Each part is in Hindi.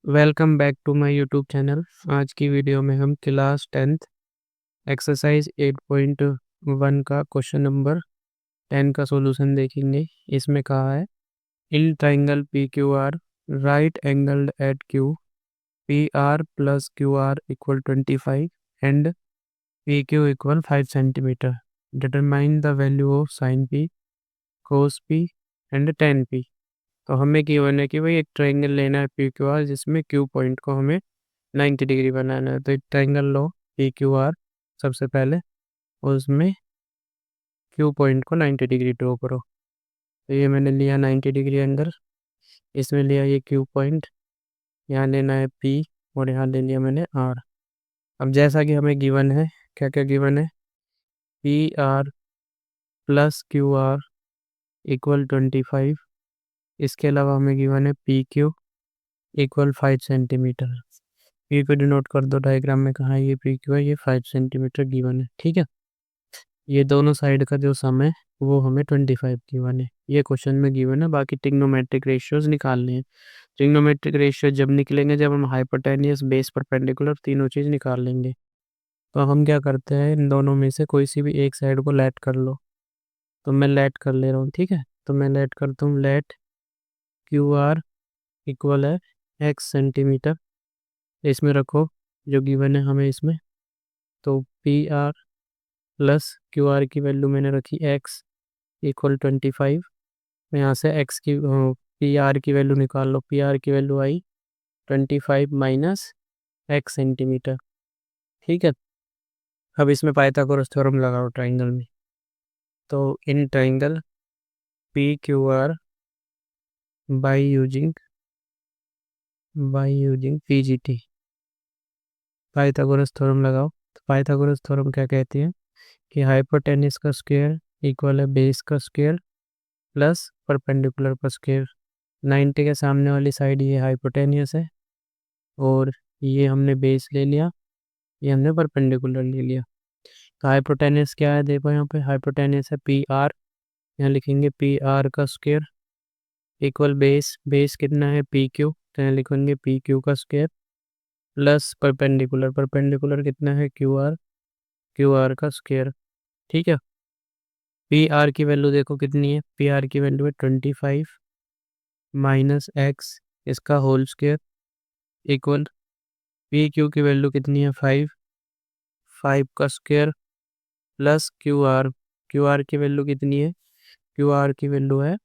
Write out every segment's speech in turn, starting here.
Welcome back to my YouTube channel. आज की वीडियो में हम क्लास 10th एक्सरसाइज 8.1 का क्वेश्चन नंबर 10 का सॉल्यूशन देखेंगे। इसमें कहा है in triangle P Q R right angled at Q P R plus Q are equal 25 and P Q equal 5 centimetre. Determine the value of sine P cos P and ten P. तो हमें गिवन है कि भाई एक ट्रायंगल लेना है पी क्यू आर जिसमें क्यू पॉइंट को हमें 90 डिग्री बनाना है। तो एक ट्रायंगल लो पी क्यू आर सबसे पहले, और उसमें क्यू पॉइंट को 90 डिग्री ड्रॉ करो। तो ये मैंने लिया 90 डिग्री एंगल, इसमें लिया ये क्यू पॉइंट, यहाँ लेना है पी और यहाँ ले लिया मैंने आर। अब जैसा कि हमें गिवन है, क्या क्या गिवन है, P R plus Q are equal 25। इसके अलावा हमें गिवन है P Q equal 5 centimetre. P को डिनोट कर दो डायग्राम में, कहाँ है ये पी क्यू है, ये 5 सेंटीमीटर गिवन है। ठीक है, ये दोनों साइड का जो सम है वो हमें 25 गिवन है, ये क्वेश्चन में गिवन है। बाकी ट्रिग्नोमेट्रिक रेशियोज निकालने हैं। ट्रिग्नोमेट्रिक रेशियो जब निकलेंगे जब हम हाइपोटेनियस बेस परपेंडिकुलर तीनों चीज़ निकाल लेंगे। तो हम क्या करते हैं, इन दोनों में से कोई सी भी एक साइड को लेट कर लो। तो मैं लेट कर ले रहा हूँ, ठीक है। तो मैं लेट करता हूँ, लेट क्यू आर इक्वल है एक्स सेंटीमीटर, इसमें रखो जो गिवन है हमें इसमें। तो P R plus Q R की वैल्यू मैंने रखी एक्स इक्वल 25। मैं यहाँ से एक्स की पी आर की वैल्यू निकाल लो। पी आर की वैल्यू आई 25 माइनस एक्स सेंटीमीटर। ठीक है, अब इसमें पाइथागोरस थ्योरम लगाओ ट्राइंगल में। तो in triangle P Q R by using P G T Pythagoras theorem लगाओ। तो पाइथागोरस थ्योरम क्या कहती है कि हाइपोटेनिस का स्क्वायर इक्वल है बेस का स्क्वायर प्लस परपेंडिकुलर का स्क्वायर। 90 के सामने वाली साइड ये हाइपोटेनियस है, और ये हमने बेस ले लिया, ये हमने परपेंडिकुलर ले लिया। तो हाइपोटेनियस क्या है, देखो यहाँ पे हाइपोटेनियस है पी आर, यहाँ लिखेंगे पी आर का स्क्वायर इक्वल बेस कितना है पी क्यू, तो यहाँ लिखेंगे पी क्यू का स्क्वायर प्लस परपेंडिकुलर कितना है क्यू आर का स्क्वायर। ठीक है, पी आर की वैल्यू देखो कितनी है, पी आर की वैल्यू है 25 माइनस एक्स इसका whole square equal P Q की वैल्यू कितनी है 5 का स्क्वायर प्लस क्यू आर की वैल्यू कितनी है, क्यू आर की वैल्यू है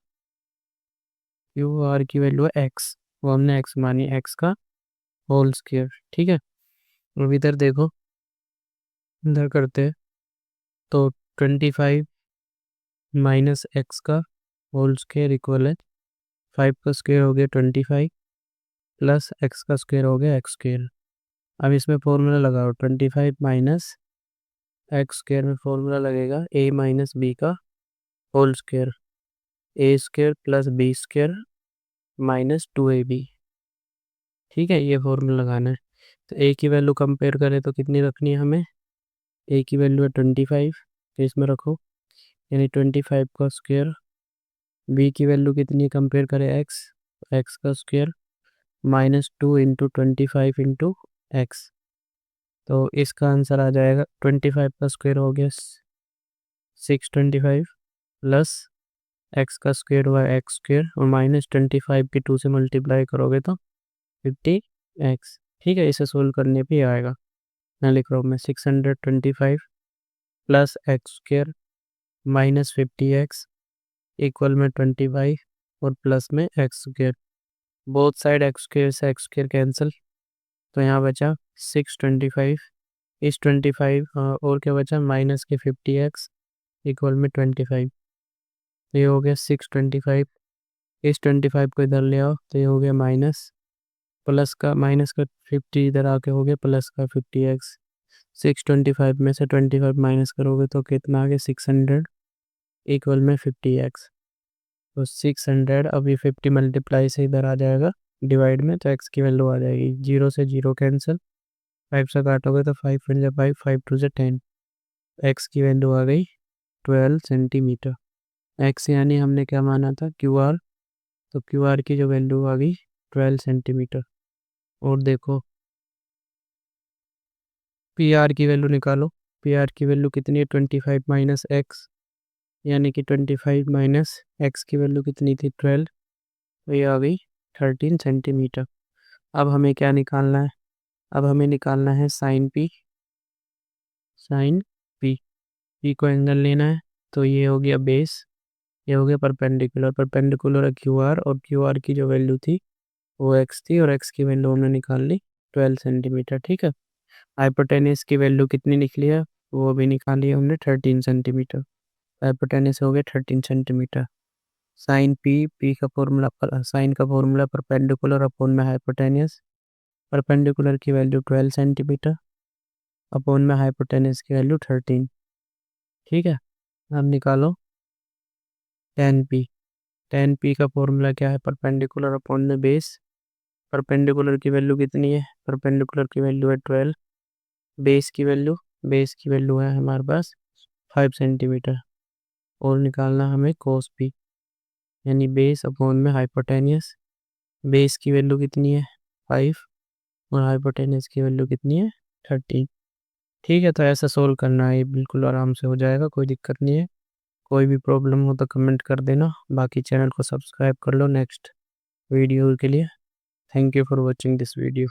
एक्स, वो हमने एक्स मानी, एक्स का होल स्क्वायर। ठीक है, अब इधर देखो, इधर करते हैं। तो 25 माइनस एक्स का होल स्क्वायर इक्वल है 5 का स्क्वायर हो गया 25 प्लस एक्स का स्क्वायर हो गया एक्स स्क्वायर। अब इसमें फॉर्मूला लगाओ, 25 माइनस एक्स स्क्वायर में फॉर्मूला लगेगा ए माइनस बी का whole square, a square plus b square minus 2ab। ठीक है, ये फॉर्मूला लगाना है। तो ए की वैल्यू कंपेयर करें तो कितनी रखनी है हमें, ए की वैल्यू है 25, तो इसमें रखो, यानी 25 का स्क्वायर। बी की वैल्यू कितनी कंपेयर करें एक्स, एक्स का square minus 2 into 25 into x. तो इसका आंसर आ जाएगा 25 का स्क्वायर हो गया 625 प्लस एक्स का स्क्वायर हुआ एक्स स्क्वायर, और माइनस 25 की 2 से मल्टीप्लाई करोगे तो 50x। ठीक है, इसे सोल्व करने पे आएगा। मैं लिख रहा हूँ, मैं 625 plus x square minus 50x equal में 25 और प्लस में x square. Both side x square से एक्स स्क्वायर कैंसिल, तो यहाँ बचा 625, इस 25 और क्या बचा माइनस के 50x इक्वल में 25। तो ये हो गया 625, इस 25 को इधर ले आओ तो ये हो गया माइनस का 50 इधर आके हो गया प्लस का 50x। 625 में से 25 माइनस करोगे तो कितना आ गया 600 इक्वल में 50x। तो 600, अब ये 50 मल्टीप्लाई से इधर आ जाएगा डिवाइड में, तो x की वैल्यू आ जाएगी, जीरो से जीरो कैंसिल, 5 से काटोगे तो 5 वन जा 5, 5 टू से 10, x की वैल्यू आ गई 12 सेंटीमीटर। x यानी हमने क्या माना था क्यू आर, तो क्यू आर की जो वैल्यू आ गई 12 सेंटीमीटर। और देखो पी आर की वैल्यू निकालो। पी आर की वैल्यू कितनी है 25 माइनस एक्स, यानी कि 25 माइनस एक्स की वैल्यू कितनी थी 12, तो ये आ गई 13 सेंटीमीटर। अब हमें क्या निकालना है, अब हमें निकालना है sine P. Sine P, P को एंगल लेना है, तो ये हो गया बेस, ये हो गया परपेंडिकुलर। परपेंडिकुलर है क्यू आर, और क्यू आर की जो वैल्यू थी वो एक्स थी, और एक्स की वैल्यू हमने निकाल ली 12 सेंटीमीटर। ठीक है। हाइपोटेनस की वैल्यू कितनी निकली है, वो भी निकाली है हमने 13 सेंटीमीटर। हाइपोटेनस हो गया 13 सेंटीमीटर। साइन पी, पी का फॉर्मूला, साइन का फॉर्मूला परपेंडिकुलर अपॉन में हाइपोटेनस। परपेंडिकुलर की वैल्यू 12 सेंटीमीटर अपॉन में हाइपोटेनस की वैल्यू 13। ठीक है। अब निकालो टेन पी। टेन पी का फॉर्मूला क्या है, परपेंडिकुलर अपॉन में बेस। परपेंडिकुलर की वैल्यू कितनी है, परपेंडिकुलर की वैल्यू है 12। बेस की वैल्यू, बेस की वैल्यू है हमारे पास 5 सेंटीमीटर। और निकालना हमें कोस पी, यानी बेस अपॉन में हाइपोटेनियस। बेस की वैल्यू कितनी है 5, और हाइपोटेनियस की वैल्यू कितनी है 13। ठीक है, तो ऐसा सोल्व करना है, ये बिल्कुल आराम से हो जाएगा, कोई दिक्कत नहीं है। कोई भी प्रॉब्लम हो तो कमेंट कर देना, बाकी चैनल को सब्सक्राइब कर लो नेक्स्ट वीडियो के लिए। Thank you for watching this video.